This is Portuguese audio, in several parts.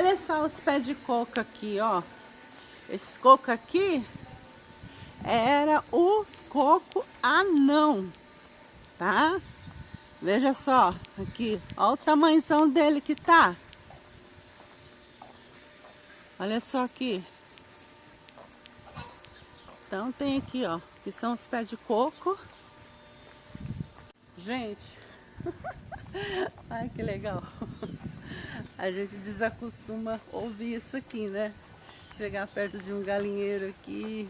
Olha só os pés de coco aqui, ó. Esse coco aqui era os coco anão, tá? Veja só, aqui, ó o tamanhozão dele que tá. Olha só aqui. Então tem aqui, ó, que são os pés de coco. Gente, ai que legal. A gente desacostuma ouvir isso aqui, né? Chegar perto de um galinheiro aqui,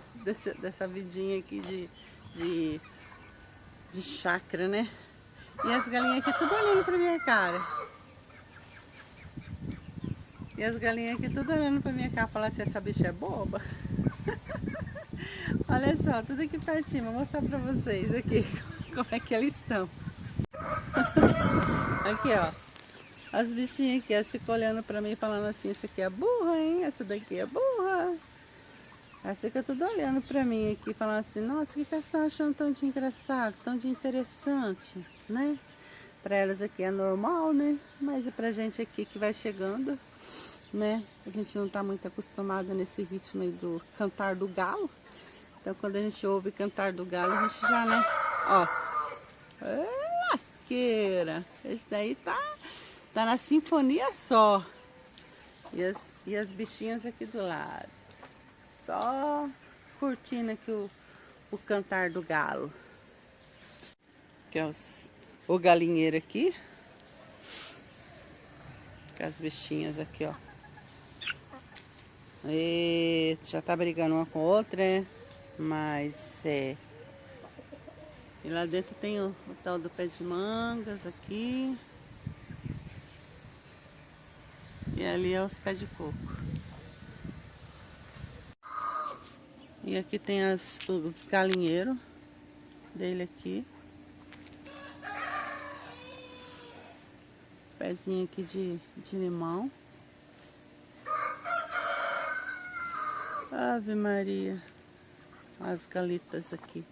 dessa vidinha aqui de chácara, né? E as galinhas aqui tudo olhando pra minha cara. E as galinhas aqui tudo olhando pra minha cara, falando assim, essa bicha é boba. Olha só, tudo aqui pertinho, vou mostrar pra vocês aqui como é que eles estão. Aqui, ó. As bichinhas aqui, elas ficam olhando pra mim falando assim, essa aqui é burra, hein? Essa daqui é burra. Elas ficam tudo olhando pra mim aqui, falando assim, nossa, o que elas estão achando tão de engraçado, tão de interessante, né? Pra elas aqui é normal, né? Mas é pra gente aqui que vai chegando, né? A gente não tá muito acostumado nesse ritmo aí do cantar do galo. Então quando a gente ouve cantar do galo, a gente já, né? Ó. Lasqueira. Esse daí tá na sinfonia só. E as bichinhas aqui do lado. Só curtindo aqui o cantar do galo. Que é o galinheiro aqui. Com as bichinhas aqui, ó. E já tá brigando uma com a outra, né? Mas é. E lá dentro tem o tal do pé de mangas aqui. E ali é os pés de coco. E aqui tem os galinheiros dele aqui. Pezinho aqui de limão. Ave Maria. As galitas aqui.